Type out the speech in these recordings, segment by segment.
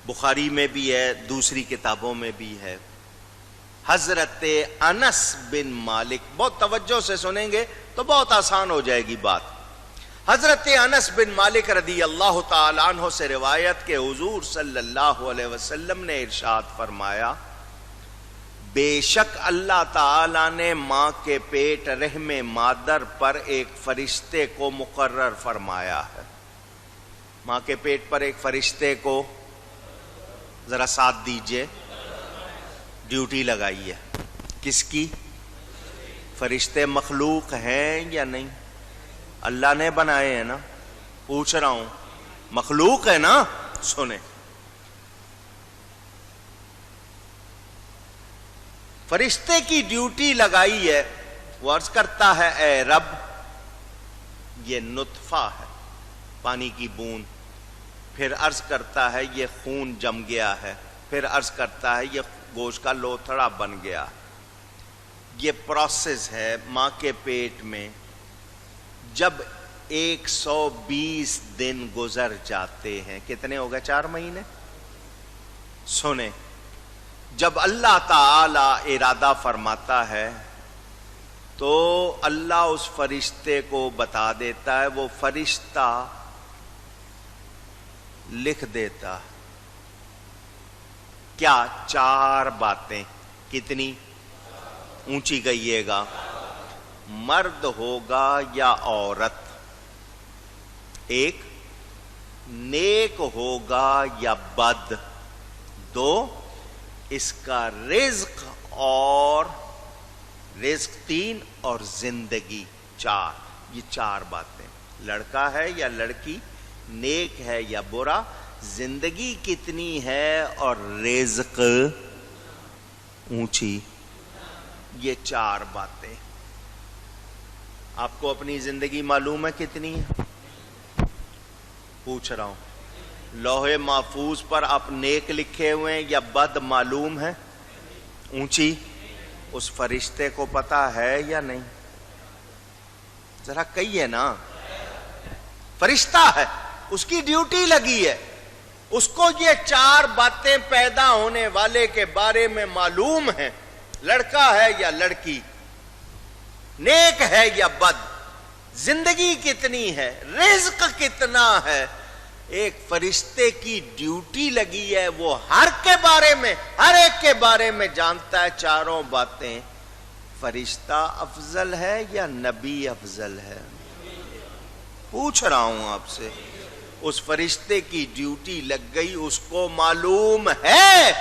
بخاری میں بھی ہے، دوسری کتابوں میں بھی ہے. حضرت انس بن مالک، بہت توجہ سے سنیں گے تو بہت آسان ہو جائے گی بات. حضرت انس بن مالک رضی اللہ تعالی عنہ سے روایت کہ حضور صلی اللہ علیہ وسلم نے ارشاد فرمایا، بے شک اللہ تعالی نے ماں کے پیٹ رحم مادر پر ایک فرشتے کو مقرر فرمایا ہے. ماں کے پیٹ پر ایک فرشتے کو، ذرا ساتھ دیجئے، ڈیوٹی لگائی ہے. کس کی؟ فرشتے مخلوق ہیں یا نہیں؟ اللہ نے بنائے ہیں نا. پوچھ رہا ہوں، مخلوق ہے نا؟ سنیں، فرشتے کی ڈیوٹی لگائی ہے. وہ عرض کرتا ہے اے رب، یہ نطفہ ہے، پانی کی بوند. پھر عرض کرتا ہے یہ خون جم گیا ہے. پھر عرض کرتا ہے یہ گوشت کا لوتھڑا بن گیا. یہ پروسیس ہے ماں کے پیٹ میں. جب 120 دن گزر جاتے ہیں، کتنے ہو گئے؟ 4 مہینے. سنیں، جب اللہ تعالی ارادہ فرماتا ہے تو اللہ اس فرشتے کو بتا دیتا ہے، وہ فرشتہ لکھ دیتا. کیا؟ 4 باتیں. کتنی؟ اونچی کہیے گا. مرد ہوگا یا عورت؟ 1. نیک ہوگا یا بد؟ 2. اس کا رزق اور رزق 3 اور زندگی 4. یہ 4 باتیں. لڑکا ہے یا لڑکی، نیک ہے یا برا، زندگی کتنی ہے اور رزق اونچی. یہ 4 باتیں. آپ کو اپنی زندگی معلوم ہے کتنی ہے؟ پوچھ رہا ہوں. لوح محفوظ پر آپ نیک لکھے ہوئے ہیں یا بد معلوم ہے؟ اونچی. اس فرشتے کو پتا ہے یا نہیں؟ ذرا کہیے نا. فرشتہ ہے، اس کی ڈیوٹی لگی ہے. اس کو یہ 4 باتیں پیدا ہونے والے کے بارے میں معلوم ہیں. لڑکا ہے یا لڑکی، نیک ہے یا بد، زندگی کتنی ہے، رزق کتنا ہے. ایک فرشتے کی ڈیوٹی لگی ہے، وہ ہر کے بارے میں، ہر ایک کے بارے میں جانتا ہے 4 باتیں. فرشتہ افضل ہے یا نبی افضل ہے؟ پوچھ رہا ہوں آپ سے. اس فرشتے کی ڈیوٹی لگ گئی، اس کو معلوم ہے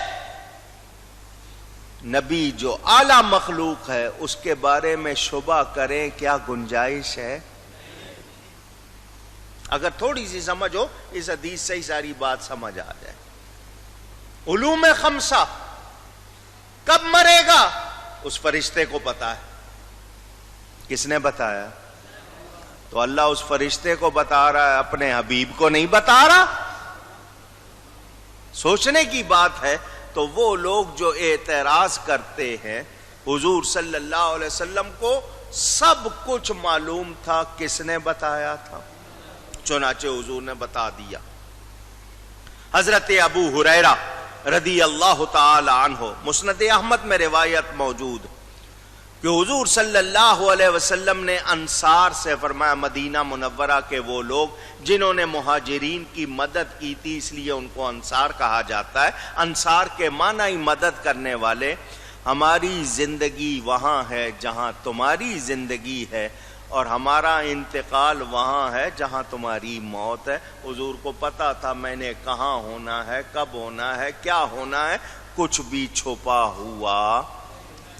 نبی جو اعلی مخلوق ہے اس کے بارے میں شبہ کریں کیا گنجائش ہے؟ اگر تھوڑی سی سمجھ ہو اس حدیث سے ہی ساری بات سمجھ آ جائے. علوم 5 کب مرے گا اس فرشتے کو پتا ہے. کس نے بتایا؟ تو اللہ اس فرشتے کو بتا رہا ہے، اپنے حبیب کو نہیں بتا رہا. سوچنے کی بات ہے. تو وہ لوگ جو اعتراض کرتے ہیں، حضور صلی اللہ علیہ وسلم کو سب کچھ معلوم تھا، کس نے بتایا تھا؟ چنانچہ حضور نے بتا دیا. حضرت ابو ہریرہ رضی اللہ تعالی عنہ، مسند احمد میں روایت موجود کہ حضور صلی اللہ علیہ وسلم نے انصار سے فرمایا، مدینہ منورہ کے وہ لوگ جنہوں نے مہاجرین کی مدد کی تھی، اس لیے ان کو انصار کہا جاتا ہے. انصار کے معنی ہی مدد کرنے والے. ہماری زندگی وہاں ہے جہاں تمہاری زندگی ہے، اور ہمارا انتقال وہاں ہے جہاں تمہاری موت ہے. حضور کو پتا تھا میں نے کہاں ہونا ہے، کب ہونا ہے، کیا ہونا ہے، کچھ بھی چھپا ہوا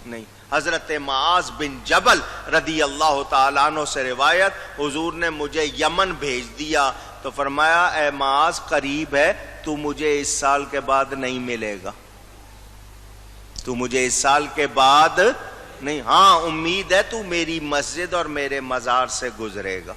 نہیں. حضرت معاذ بن جبل رضی اللہ تعالیٰ عنہ سے روایت، حضور نے مجھے یمن بھیج دیا تو فرمایا اے معاذ قریب ہے، تو مجھے اس سال کے بعد نہیں ملے گا. تو مجھے اس سال کے بعد نہیں، ہاں امید ہے تو میری مسجد اور میرے مزار سے گزرے گا.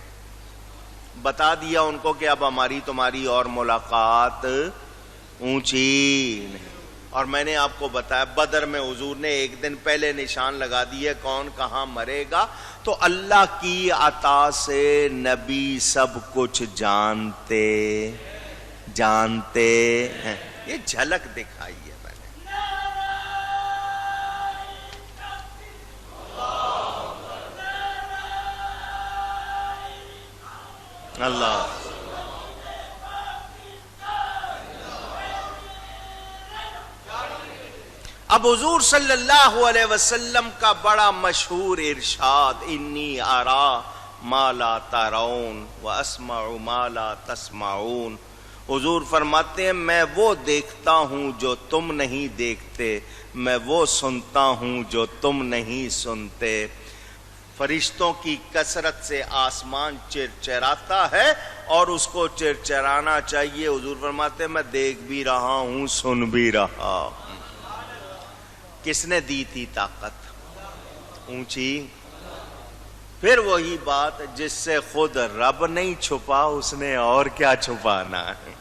بتا دیا ان کو کہ اب ہماری تمہاری اور ملاقات اونچی نہیں. اور میں نے آپ کو بتایا بدر میں حضور نے 1 دن پہلے نشان لگا دیے کون کہاں مرے گا. تو اللہ کی عطا سے نبی سب کچھ جانتے ہیں. یہ جھلک دکھائی ہے میں نے. اللہ. اب حضور صلی اللہ علیہ وسلم کا بڑا مشہور ارشاد انی ارا ما لا ترون واسمع ما لا تسمعون. حضور فرماتے ہیں میں وہ دیکھتا ہوں جو تم نہیں دیکھتے, میں وہ سنتا ہوں جو تم نہیں سنتے. فرشتوں کی کثرت سے آسمان چرچراتا ہے اور اس کو چرچرانا چاہیے. حضور فرماتے ہیں میں دیکھ بھی رہا ہوں, سن بھی رہا ہوں. کس نے دی تھی طاقت اونچی؟ پھر وہی بات جس سے خود رب نہیں چھپا اس نے اور کیا چھپانا ہے.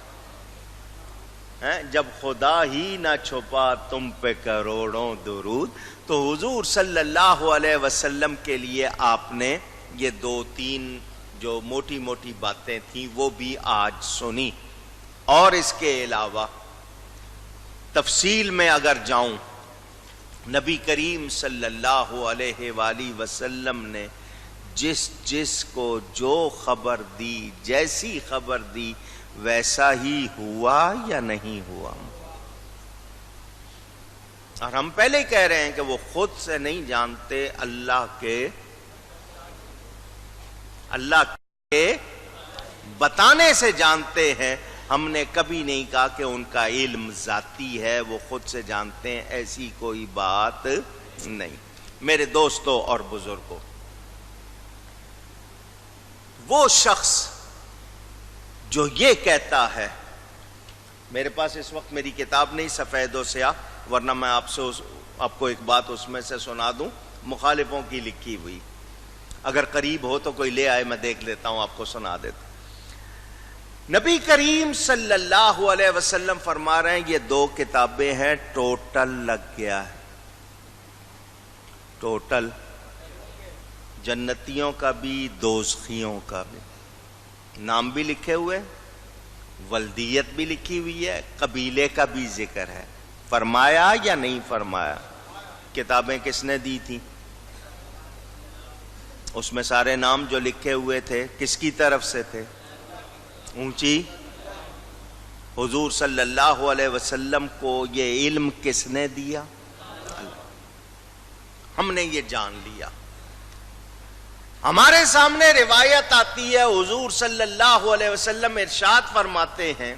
جب خدا ہی نہ چھپا تم پہ کروڑوں درود. تو حضور صلی اللہ علیہ وسلم کے لیے آپ نے یہ 2-3 جو موٹی موٹی باتیں تھیں وہ بھی آج سنی. اور اس کے علاوہ تفصیل میں اگر جاؤں, نبی کریم صلی اللہ علیہ وآلہ وسلم نے جس کو جو خبر دی, جیسی خبر دی, ویسا ہی ہوا یا نہیں ہوا؟ اور ہم پہلے ہی کہہ رہے ہیں کہ وہ خود سے نہیں جانتے, اللہ کے بتانے سے جانتے ہیں. ہم نے کبھی نہیں کہا کہ ان کا علم ذاتی ہے, وہ خود سے جانتے ہیں, ایسی کوئی بات نہیں. میرے دوستوں اور بزرگوں, وہ شخص جو یہ کہتا ہے, میرے پاس اس وقت میری کتاب نہیں سفید و سیاہ, ورنہ میں آپ کو ایک بات اس میں سے سنا دوں, مخالفوں کی لکھی ہوئی. اگر قریب ہو تو کوئی لے آئے, میں دیکھ لیتا ہوں, آپ کو سنا دیتا. نبی کریم صلی اللہ علیہ وسلم فرما رہے ہیں یہ 2 کتابیں ہیں, ٹوٹل لگ گیا ہے. ٹوٹل جنتیوں کا بھی دوزخیوں کا بھی. نام بھی لکھے ہوئے, ولدیت بھی لکھی ہوئی ہے, قبیلے کا بھی ذکر ہے. فرمایا یا نہیں فرمایا؟ کتابیں کس نے دی تھی؟ اس میں سارے نام جو لکھے ہوئے تھے کس کی طرف سے تھے؟ اونچی. حضور صلی اللہ علیہ وسلم کو یہ علم کس نے دیا؟ ہم نے یہ جان لیا. ہمارے سامنے روایت آتی ہے, حضور صلی اللہ علیہ وسلم ارشاد فرماتے ہیں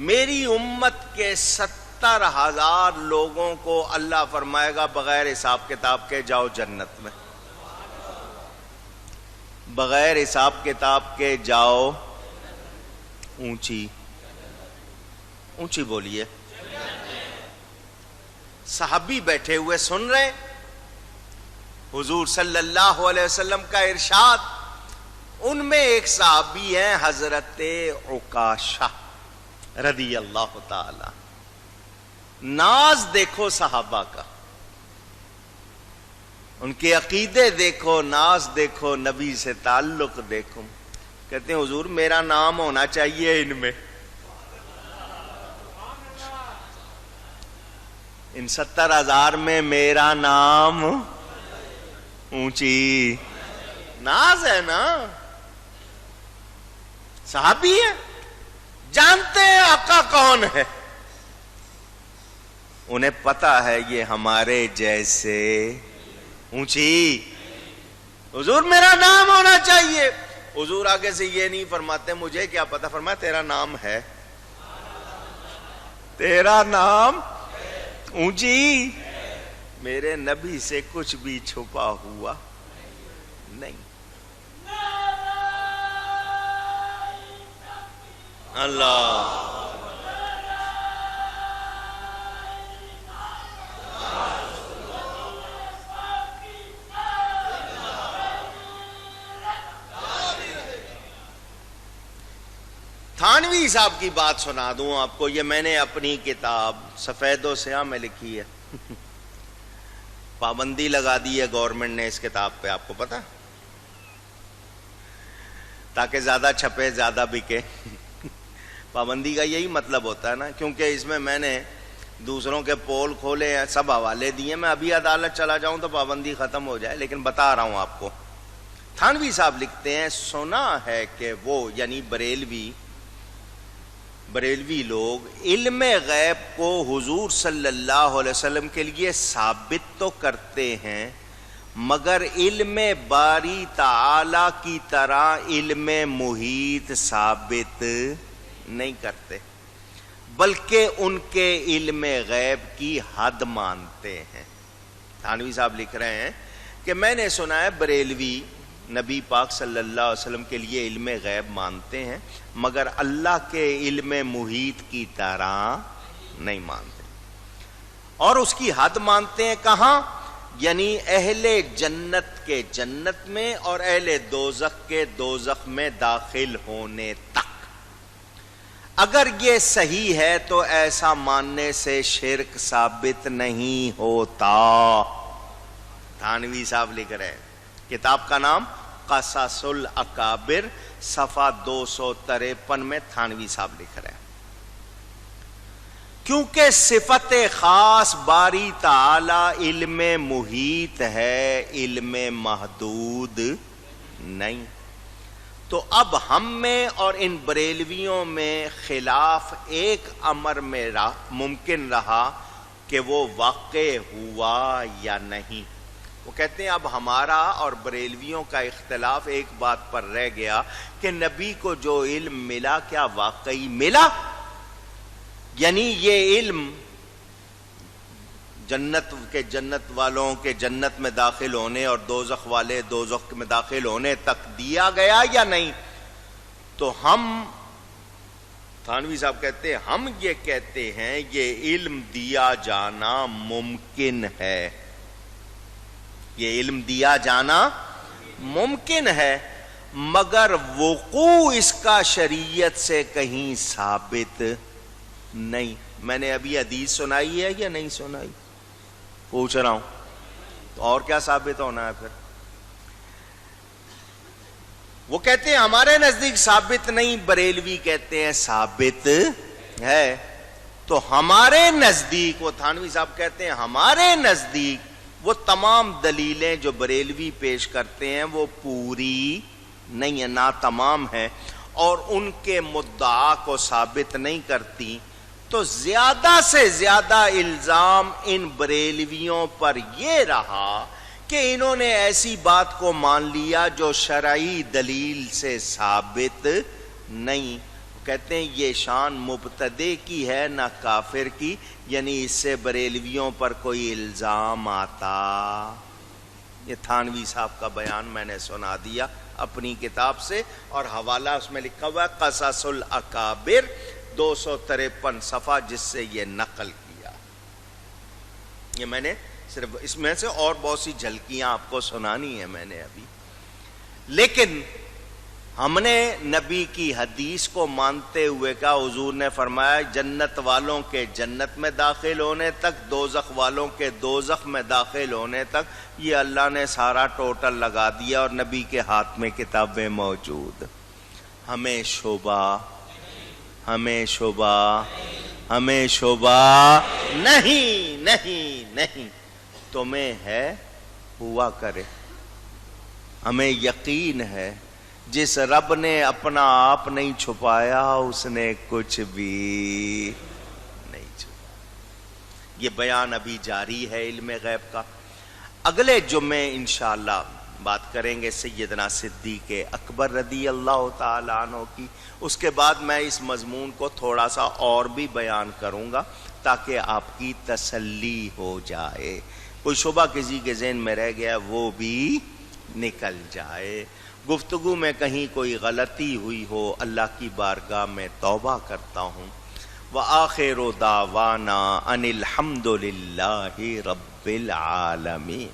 میری امت کے 70,000 لوگوں کو اللہ فرمائے گا بغیر حساب کتاب کے جاؤ جنت میں. بغیر حساب کتاب کے جاؤ. اونچی اونچی بولیے. صحابی بیٹھے ہوئے سن رہے, حضور صلی اللہ علیہ وسلم کا ارشاد. ان میں ایک صحابی ہیں حضرت عکاشہ رضی اللہ تعالی. ناز دیکھو صحابہ کا, ان کے عقیدے دیکھو, ناز دیکھو, نبی سے تعلق دیکھو. کہتے ہیں حضور میرا نام ہونا چاہیے ان میں, ان 70,000 میں میرا نام. اونچی ناز ہے نا. صحابی ہے, جانتے ہیں آقا کون ہے, انہیں پتا ہے یہ ہمارے جیسے. اونچی حضور میرا نام ہونا چاہیے. حضور آگے سے یہ نہیں فرماتے مجھے کیا پتا, فرمایا تیرا نام ہے, تیرا نام. اونچی میرے نبی سے کچھ بھی چھپا ہوا نہیں. اللہ تھانوی صاحب کی بات سنا دوں آپ کو, یہ میں نے اپنی کتاب سفید و سیاہ میں لکھی ہے. پابندی لگا دی ہے گورنمنٹ نے اس کتاب پہ, آپ کو پتا, تاکہ زیادہ چھپے زیادہ بکے. پابندی کا یہی مطلب ہوتا ہے نا، کیونکہ اس میں نے دوسروں کے پول کھولے ہیں، سب حوالے دیے، میں ابھی عدالت چلا جاؤں تو پابندی ختم ہو جائے، لیکن بتا رہا ہوں آپ کو۔ تھانوی صاحب لکھتے ہیں سنا ہے کہ وہ یعنی بریلوی لوگ علم غیب کو حضور صلی اللہ علیہ وسلم کے لیے ثابت تو کرتے ہیں، مگر علم باری تعالی کی طرح علم محیط ثابت نہیں کرتے، بلکہ ان کے علم غیب کی حد مانتے ہیں۔ تھانوی صاحب لکھ رہے ہیں کہ میں نے سنا ہے بریلوی نبی پاک صلی اللہ علیہ وسلم کے لیے علم غیب مانتے ہیں، مگر اللہ کے علم محیط کی طرح نہیں مانتے، اور اس کی حد مانتے ہیں کہاں؟ یعنی اہل جنت کے جنت میں اور اہل دوزخ کے دوزخ میں داخل ہونے تک۔ اگر یہ صحیح ہے تو ایسا ماننے سے شرک ثابت نہیں ہوتا۔ تھانوی صاحب لکھ رہے ہیں، کتاب کا نام قصص الاکابر، صفحہ 253 میں تھانوی صاحب لکھ رہے ہیں کیونکہ صفت خاص باری تعالی علم محیط ہے، علم محدود نہیں، تو اب ہم میں اور ان بریلویوں میں خلاف ایک امر میں ممکن رہا کہ وہ واقع ہوا یا نہیں۔ وہ کہتے ہیں اب ہمارا اور بریلویوں کا اختلاف ایک بات پر رہ گیا کہ نبی کو جو علم ملا کیا واقعی ملا؟ یعنی یہ علم جنت والوں کے جنت میں داخل ہونے اور دوزخ والے دوزخ میں داخل ہونے تک دیا گیا یا نہیں؟ تو ہم تھانوی صاحب کہتے ہیں ہم یہ کہتے ہیں یہ علم دیا جانا ممکن ہے، یہ علم دیا جانا ممکن ہے، مگر وقوع اس کا شریعت سے کہیں ثابت نہیں۔ میں نے ابھی حدیث سنائی ہے یا نہیں سنائی؟ پوچھ رہا ہوں، تو اور کیا ثابت ہونا ہے پھر؟ وہ کہتے ہیں ہمارے نزدیک ثابت نہیں، بریلوی کہتے ہیں ثابت ہے۔ تو ہمارے نزدیک، وہ تھانوی صاحب کہتے ہیں ہمارے نزدیک وہ تمام دلیلیں جو بریلوی پیش کرتے ہیں وہ پوری نہیں ہے، ناتمام ہے، اور ان کے مدعا کو ثابت نہیں کرتی۔ تو زیادہ سے زیادہ الزام ان بریلویوں پر یہ رہا کہ انہوں نے ایسی بات کو مان لیا جو شرعی دلیل سے ثابت نہیں۔ کہتے ہیں یہ شان مبتدع کی ہے نہ کافر کی، یعنی اس سے بریلویوں پر کوئی الزام آتا۔ یہ تھانوی صاحب کا بیان میں نے سنا دیا اپنی کتاب سے، اور حوالہ اس میں لکھا ہوا ہے قصص الاکابر 253 صفحہ، جس سے یہ نقل کیا۔ یہ میں نے صرف اس میں سے اور بہت سی جھلکیاں آپ کو سنانی ہیں میں نے ابھی، لیکن ہم نے نبی کی حدیث کو مانتے ہوئے کہا، حضور نے فرمایا جنت والوں کے جنت میں داخل ہونے تک، دوزخ والوں کے دوزخ میں داخل ہونے تک، یہ اللہ نے سارا ٹوٹل لگا دیا، اور نبی کے ہاتھ میں کتابیں موجود۔ ہمیں شبہ نہیں، تمہیں ہے ہوا کرے، ہمیں یقین ہے جس رب نے اپنا آپ نہیں چھپایا اس نے کچھ بھی نہیں چھپایا۔ یہ بیان ابھی جاری ہے علم غیب کا۔ اگلے جمعے انشاءاللہ بات کریں گے سیدنا صدیق اکبر رضی اللہ تعالی عنہ کی۔ اس کے بعد میں اس مضمون کو تھوڑا سا اور بھی بیان کروں گا تاکہ آپ کی تسلی ہو جائے، کوئی شبہ کسی کے ذہن میں رہ گیا وہ بھی نکل جائے۔ گفتگو میں کہیں کوئی غلطی ہوئی ہو اللہ کی بارگاہ میں توبہ کرتا ہوں۔ وآخر دعوانا ان الحمد للہ رب العالمین۔